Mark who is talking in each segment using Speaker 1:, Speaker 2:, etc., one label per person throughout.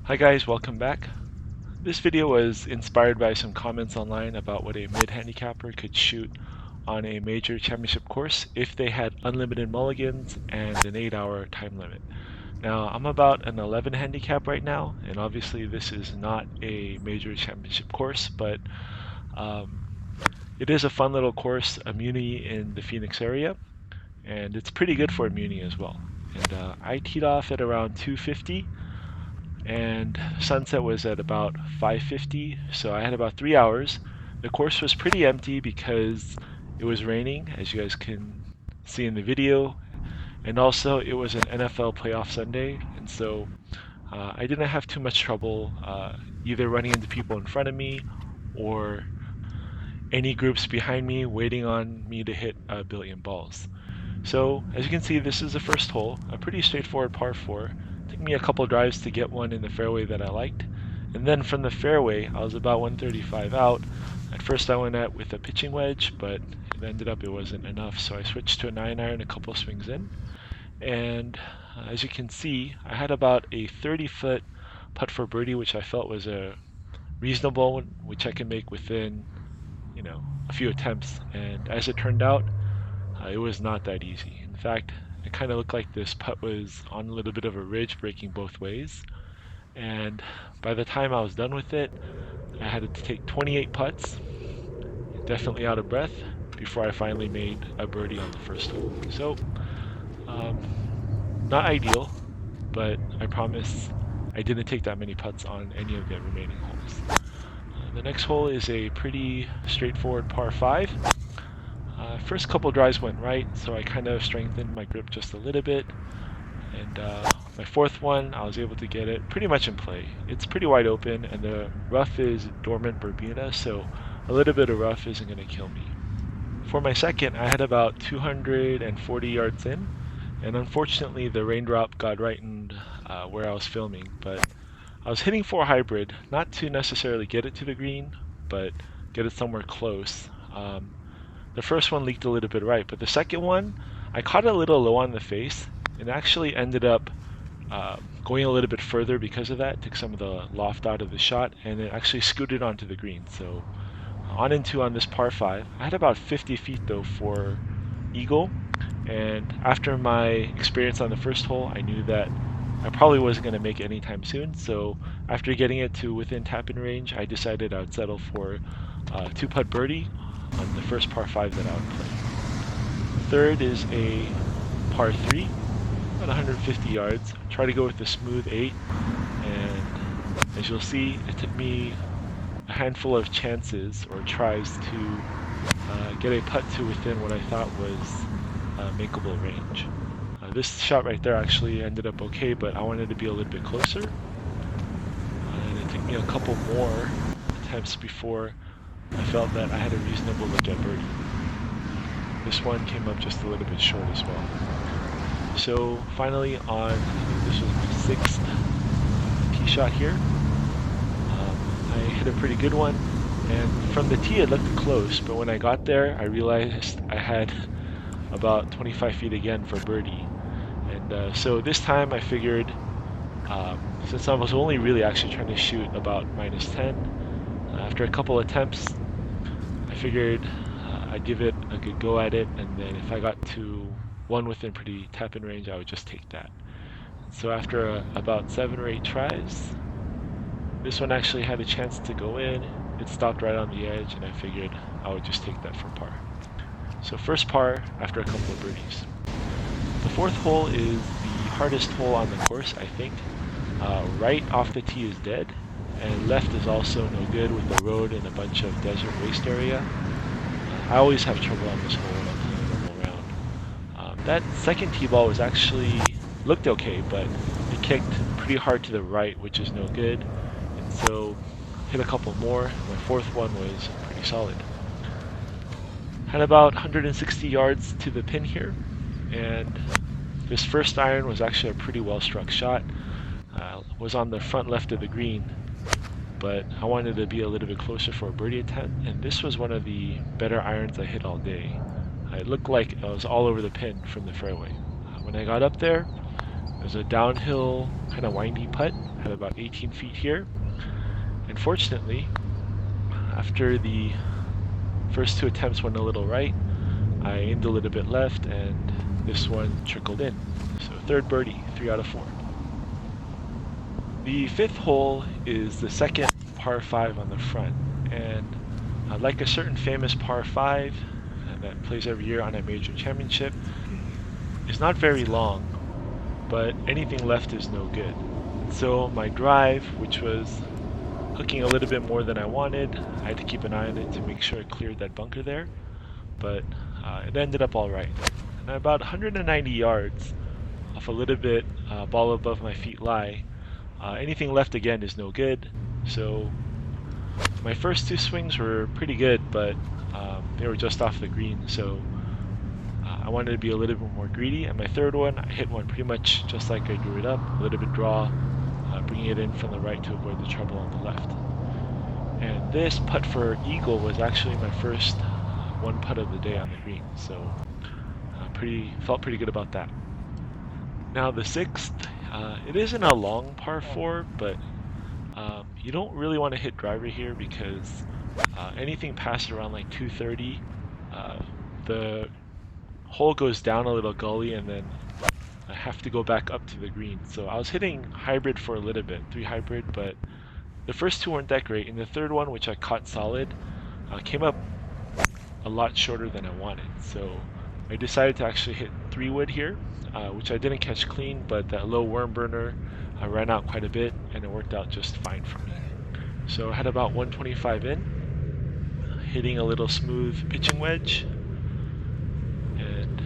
Speaker 1: Hi guys, welcome back. This video was inspired by some comments online about what a mid-handicapper could shoot on a major championship course if they had unlimited mulligans and an 8-hour time limit. Now, I'm about an 11 handicap right now, and obviously this is not a major championship course, but um, it is a fun little course, a muni in the Phoenix area, and it's pretty good for a muni as well. And I teed off at around 250 and sunset was at about 5:50, so I had about 3 hours. The course was pretty empty because it was raining, as you guys can see in the video, and also it was an NFL playoff Sunday, and so I didn't have too much trouble either running into people in front of me or any groups behind me waiting on me to hit a billion balls. So as you can see, this is the first hole, a pretty straightforward par 4. Took me a couple drives to get one in the fairway that I liked. And then from the fairway, I was about 135 out. At first I went out with a pitching wedge, but it ended up it wasn't enough, so I switched to a 9 iron a couple swings in. And as you can see, I had about a 30-foot putt for birdie, which I felt was a reasonable one, which I can make within, a few attempts. And as it turned out, it was not that easy. In fact, it kind of looked like this putt was on a little bit of a ridge breaking both ways. And by the time I was done with it, I had to take 28 putts, definitely out of breath, before I finally made a birdie on the first hole. So, um, not ideal, but I promise I didn't take that many putts on any of the remaining holes. The next hole is a pretty straightforward par 5. First couple drives went right, so I kind of strengthened my grip just a little bit. And my fourth one, I was able to get it pretty much in play. It's pretty wide open, and the rough is dormant Bermuda, so a little bit of rough isn't going to kill me. For my second, I had about 240 yards in, and unfortunately the raindrop got right in where I was filming, but I was hitting for a hybrid, not to necessarily get it to the green, but get it somewhere close. The first one leaked a little bit right, but the second one, I caught it a little low on the face and actually ended up going a little bit further because of that, took some of the loft out of the shot, and it actually scooted onto the green. So on and two on this par 5. I had about 50 feet though for eagle, and after my experience on the first hole, I knew that I probably wasn't going to make it anytime soon. So after getting it to within tap-in range, I decided I would settle for two-putt birdie on the first par 5 that I would play. Third is a par 3, about 150 yards. Try to go with a smooth 8, and as you'll see, it took me a handful of chances or tries to get a putt to within what I thought was makeable range. This shot right there actually ended up okay, but I wanted to be a little bit closer. And it took me a couple more attempts before I felt that I had a reasonable look at birdie. This one came up just a little bit short as well. So finally on, this was my sixth tee shot here. I hit a pretty good one, and from the tee it looked close, but when I got there I realized I had about 25 feet again for birdie. And so this time I figured, since I was only really actually trying to shoot about -10, after a couple attempts, I figured I'd give it a good go at it, and then if I got to one within pretty tap-in range, I would just take that. So after about 7 or 8 tries, this one actually had a chance to go in. It stopped right on the edge, and I figured I would just take that for par. So first par after a couple of birdies. The fourth hole is the hardest hole on the course, I think. Right off the tee is dead, and left is also no good with the road and a bunch of desert waste area. I always have trouble on this hole when I'm playing a normal round. That second tee ball was actually looked okay, but it kicked pretty hard to the right, which is no good. And so hit a couple more. My fourth one was pretty solid. Had about 160 yards to the pin here, and this first iron was actually a pretty well struck shot. Was on the front left of the green, but I wanted to be a little bit closer for a birdie attempt, and this was one of the better irons I hit all day. It looked like I was all over the pin from the fairway. When I got up there, There's a downhill, kind of windy putt at about 18 feet here. And fortunately, after the first two attempts went a little right, I aimed a little bit left, and this one trickled in. So third birdie, 3 out of 4. The fifth hole is the second par 5 on the front, and like a certain famous par 5 that plays every year on a major championship, is not very long, but anything left is no good. So my drive, which was hooking a little bit more than I wanted, I had to keep an eye on it to make sure it cleared that bunker there, but it ended up all right. And about 190 yards off a little bit ball above my feet lie, anything left again is no good. So my first two swings were pretty good, but they were just off the green, so I wanted to be a little bit more greedy. And my third one, I hit one pretty much just like I drew it up, a little bit draw, bringing it in from the right to avoid the trouble on the left. And this putt for eagle was actually my first one putt of the day on the green, so felt pretty good about that. Now the sixth, it isn't a long par 4, but you don't really want to hit driver here because anything past around like 230, the hole goes down a little gully and then I have to go back up to the green. So I was hitting hybrid for a little bit, 3 hybrid, but the first two weren't that great. And the third one, which I caught solid, came up a lot shorter than I wanted. So I decided to actually hit 3 wood here, which I didn't catch clean, but that low worm burner ran out quite a bit and it worked out just fine for me. So I had about 125 in, hitting a little smooth pitching wedge, and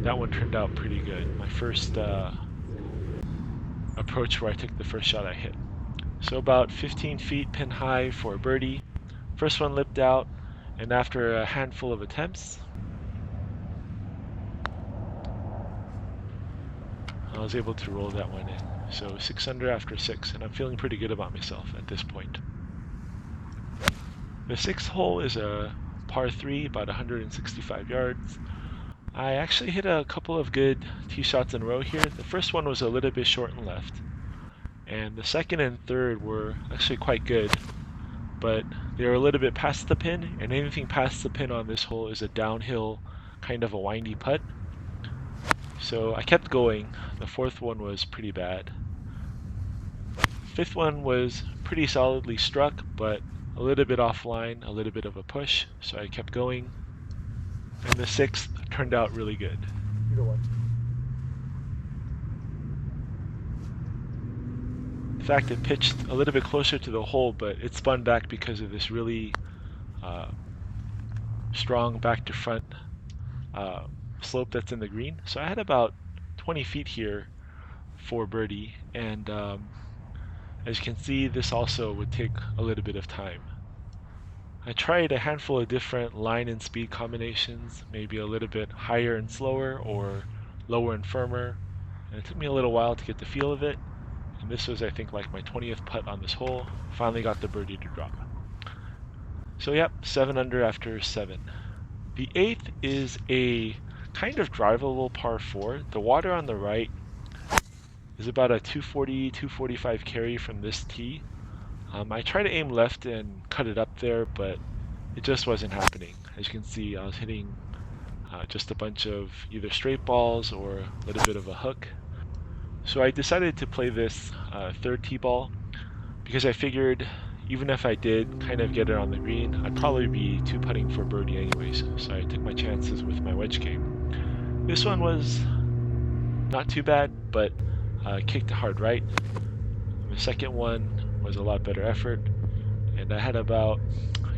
Speaker 1: that one turned out pretty good. My first approach where I took the first shot I hit. So about 15 feet pin high for a birdie. First one lipped out, and after a handful of attempts, I was able to roll that one in. So 6 under after 6, and I'm feeling pretty good about myself at this point. The sixth hole is a par 3, about 165 yards. I actually hit a couple of good tee shots in a row here. The first one was a little bit short and left, and the second and third were actually quite good, but they were a little bit past the pin, and anything past the pin on this hole is a downhill, kind of a windy putt. So I kept going. The fourth one was pretty bad. Fifth one was pretty solidly struck, but a little bit offline, a little bit of a push, so I kept going. And the sixth turned out really good. In fact, it pitched a little bit closer to the hole, but it spun back because of this really strong back to front slope that's in the green. So I had about 20 feet here for birdie, and as you can see, this also would take a little bit of time. I tried a handful of different line and speed combinations, maybe a little bit higher and slower or lower and firmer, and it took me a little while to get the feel of it. And this was, I think, like my 20th putt on this hole. Finally got the birdie to drop. So yep, 7 under after 7. The eighth is a kind of drivable par 4. The water on the right is about a 240, 245 carry from this tee. I tried to aim left and cut it up there, but it just wasn't happening. As you can see, I was hitting just a bunch of either straight balls or a little bit of a hook. So I decided to play this third tee ball because I figured even if I did kind of get it on the green, I'd probably be two putting for birdie anyways. So I took my chances with my wedge game. This one was not too bad, but kicked hard right. The second one was a lot better effort, and I had about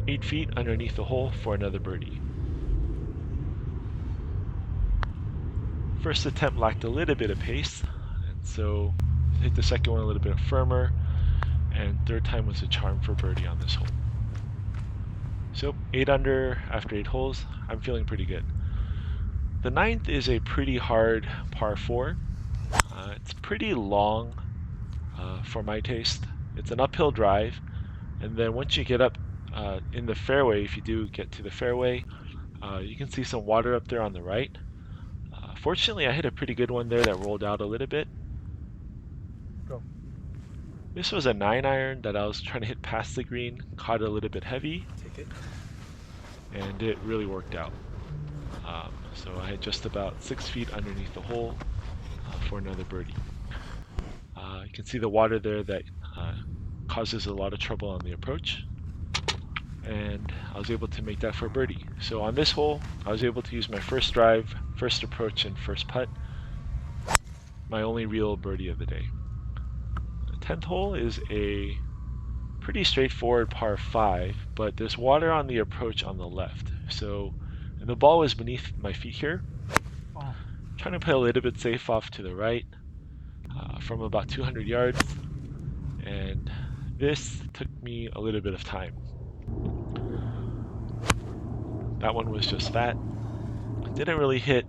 Speaker 1: 8 feet underneath the hole for another birdie. First attempt lacked a little bit of pace, and so hit the second one a little bit firmer, and third time was a charm for birdie on this hole. So 8 under after 8 holes. I'm feeling pretty good. The ninth is a pretty hard par 4. It's pretty long for my taste. It's an uphill drive, and then once you get up in the fairway, if you do get to the fairway, you can see some water up there on the right. Fortunately, I hit a pretty good one there that rolled out a little bit.
Speaker 2: Go.
Speaker 1: This was a 9-iron that I was trying to hit past the green, caught a little bit heavy,
Speaker 2: Take it.
Speaker 1: and it really worked out. So I had just about 6 feet underneath the hole for another birdie. You can see the water there that causes a lot of trouble on the approach, and I was able to make that for a birdie. So on this hole, I was able to use my first drive, first approach, and first putt. My only real birdie of the day. The 10th hole is a pretty straightforward par 5, but there's water on the approach on the left. So, and the ball was beneath my feet here.
Speaker 2: Oh.
Speaker 1: Trying to play a little bit safe off to the right from about 200 yards, and this took me a little bit of time. That one was just fat. Didn't really hit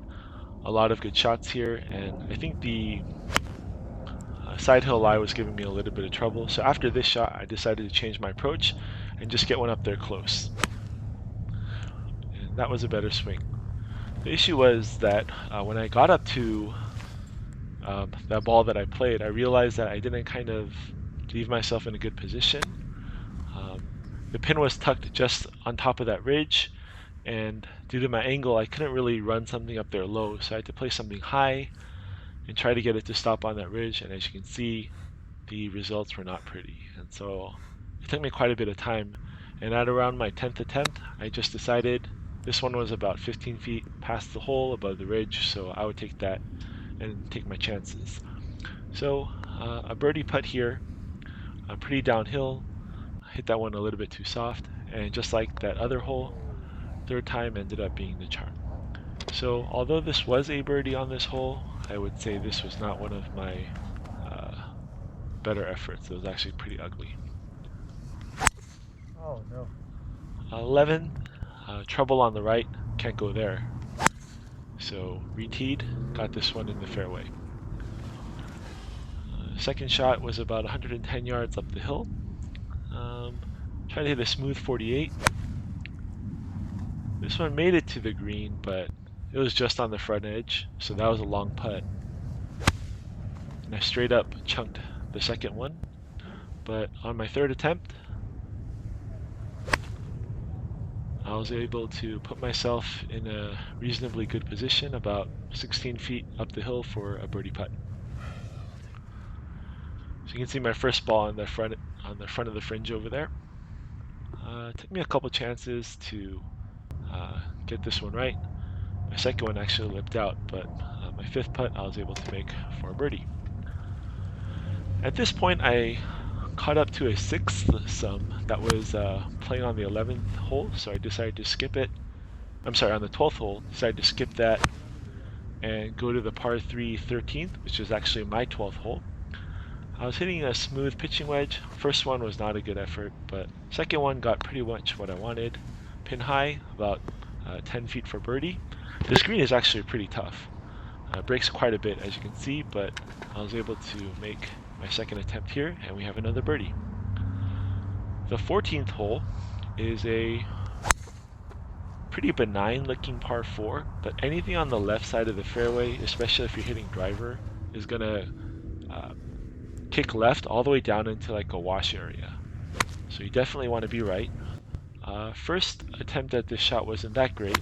Speaker 1: a lot of good shots here, and I think the side hill lie was giving me a little bit of trouble. So after this shot, I decided to change my approach and just get one up there close. And that was a better swing. The issue was that when I got up to that ball that I played, I realized that I didn't kind of leave myself in a good position. The pin was tucked just on top of that ridge, and due to my angle, I couldn't really run something up there low, so I had to play something high and try to get it to stop on that ridge, and as you can see, the results were not pretty. And so it took me quite a bit of time, and at around my 10th attempt, I just decided this one was about 15 feet past the hole above the ridge, so I would take that and take my chances. So a birdie putt here, pretty downhill, hit that one a little bit too soft, and just like that other hole, third time ended up being the charm. So although this was a birdie on this hole, I would say this was not one of my better efforts. It was actually pretty ugly.
Speaker 2: Oh no.
Speaker 1: 11, trouble on the right, can't go there. So reteed, got this one in the fairway. Second shot was about 110 yards up the hill. Trying to hit a smooth 48. This one made it to the green, but it was just on the front edge, so that was a long putt. And I straight up chunked the second one, but on my third attempt, I was able to put myself in a reasonably good position, about 16 feet up the hill for a birdie putt. So you can see my first ball on the front of the fringe over there. It took me a couple chances to get this one right. My second one actually lipped out, but my fifth putt I was able to make for a birdie. At this point, I caught up to a sixth sum that was playing on the 11th hole, so I decided to skip it. I'm sorry, on the 12th hole, decided to skip that and go to the par 3 13th, which is actually my 12th hole. I was hitting a smooth pitching wedge. First one was not a good effort, but second one got pretty much what I wanted. Pin high, about 10 feet for birdie. This green is actually pretty tough. It breaks quite a bit, as you can see, but I was able to make my second attempt here, and we have another birdie. The 14th hole is a pretty benign looking par 4, but anything on the left side of the fairway, especially if you're hitting driver, is going to kick left all the way down into like a wash area. So you definitely want to be right. First attempt at this shot wasn't that great.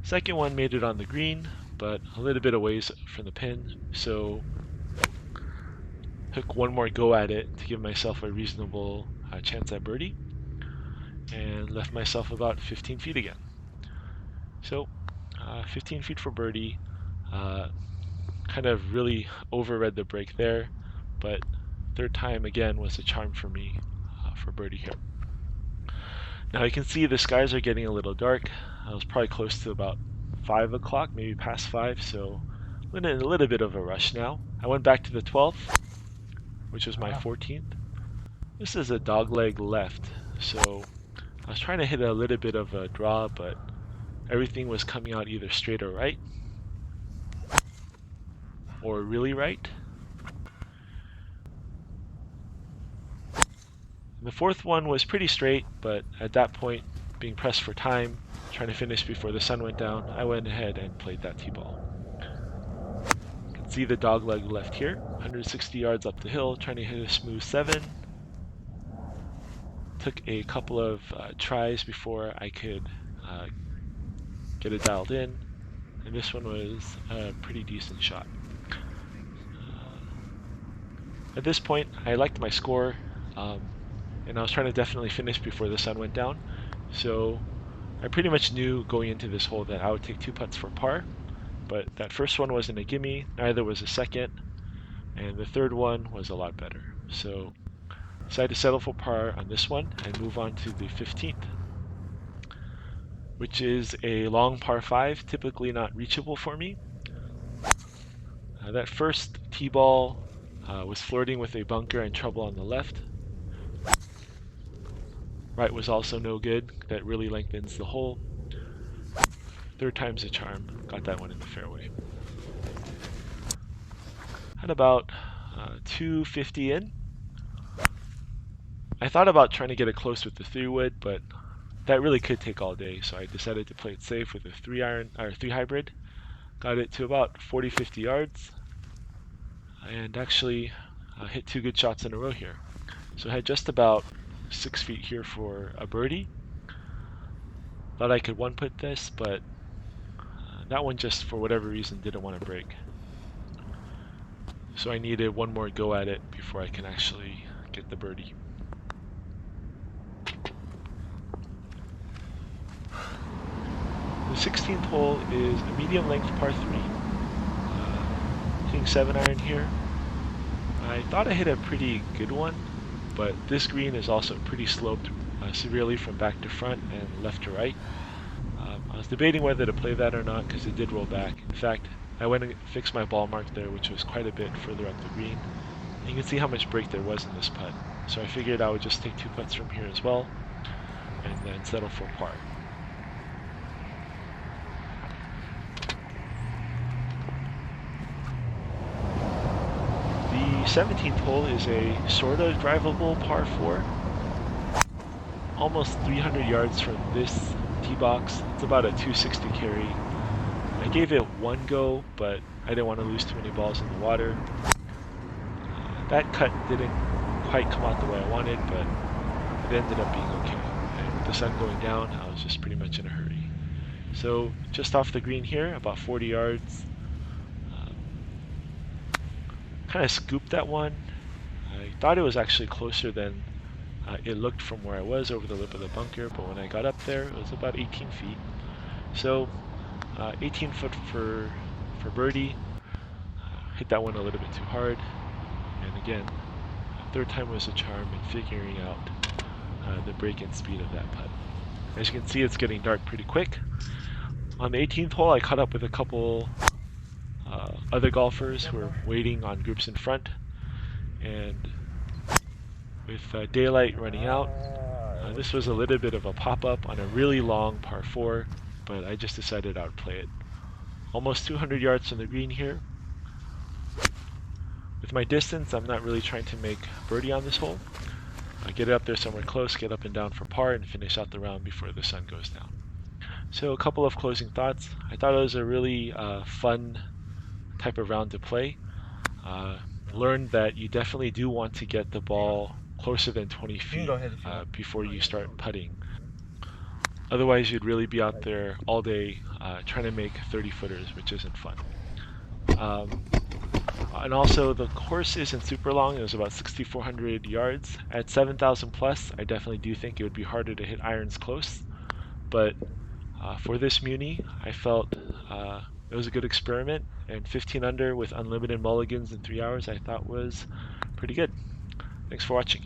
Speaker 1: Second one made it on the green, but a little bit away from the pin, so took one more go at it to give myself a reasonable chance at birdie, and left myself about 15 feet again. So 15 feet for birdie, kind of really overread the break there, but third time again was a charm for me for birdie here. Now you can see the skies are getting a little dark. I was probably close to about 5 o'clock, maybe past 5, so I'm in a little bit of a rush now. I went back to the 12th, which was my 14th. This is a dogleg left, so I was trying to hit a little bit of a draw, but everything was coming out either straight or right, or really right. And the fourth one was pretty straight, but at that point, being pressed for time, trying to finish before the sun went down, I went ahead and played that tee ball. see the dog leg left here. 160 yards up the hill, trying to hit a smooth 7. Took a couple of tries before I could uh, get it dialed in, and this one was a pretty decent shot. At this point, I liked my score, and I was trying to definitely finish before the sun went down. So I pretty much knew going into this hole that I would take 2 putts for par, but that first one wasn't a gimme, neither was the second, and the third one was a lot better. So I decided to settle for par on this one and move on to the 15th, which is a long par 5, typically not reachable for me. That first tee ball was flirting with a bunker and trouble on the left. Right was also no good. That really lengthens the hole. Third time's a charm. Got that one in the fairway. Had about 250 in. I thought about trying to get it close with the 3-wood, but that really could take all day, so I decided to play it safe with a 3-iron or 3 hybrid. Got it to about 40-50 yards, and actually hit 2 good shots in a row here. So I had just about 6 feet here for a birdie. Thought I could 1-putt this, but that one just for whatever reason didn't want to break. So I needed one more go at it before I can actually get the birdie. The 16th hole is a medium length par 3. Hitting 7-iron here. I thought I hit a pretty good one, but this green is also pretty sloped severely from back to front and left to right. I was debating whether to play that or not because it did roll back. In fact, I went and fixed my ball mark there, which was quite a bit further up the green. And you can see how much break there was in this putt. So I figured I would just take 2 putts from here as well, and then settle for par. The 17th hole is a sort of drivable par 4. Almost 300 yards from this tee box. It's about a 260 carry. I gave it one go, but I didn't want to lose too many balls in the water. That cut didn't quite come out the way I wanted, but it ended up being okay. And with the sun going down, I was just pretty much in a hurry. So just off the green here, about 40 yards. Kind of scooped that one. I thought it was actually closer than it looked from where I was over the lip of the bunker, but when I got up there, it was about 18 feet. So 18 foot for birdie. Hit that one a little bit too hard. And again, third time was a charm in figuring out the break-in speed of that putt. As you can see, it's getting dark pretty quick. On the 18th hole, I caught up with a couple other golfers who were waiting on groups in front. And with daylight running out, this was a little bit of a pop-up on a really long par 4, but I just decided I would play it. Almost 200 yards from the green here. With my distance, I'm not really trying to make birdie on this hole. I get it up there somewhere close, get up and down for par, and finish out the round before the sun goes down. So a couple of closing thoughts. I thought it was a really fun type of round to play. Learned that you definitely do want to get the ball closer than 20 feet before you start putting. Otherwise, you'd really be out there all day trying to make 30-footers, which isn't fun. And also, the course isn't super long. It was about 6,400 yards. At 7,000 plus, I definitely do think it would be harder to hit irons close. But for this muni, I felt it was a good experiment. And 15 under with unlimited mulligans in 3 hours, I thought was pretty good. Thanks for watching.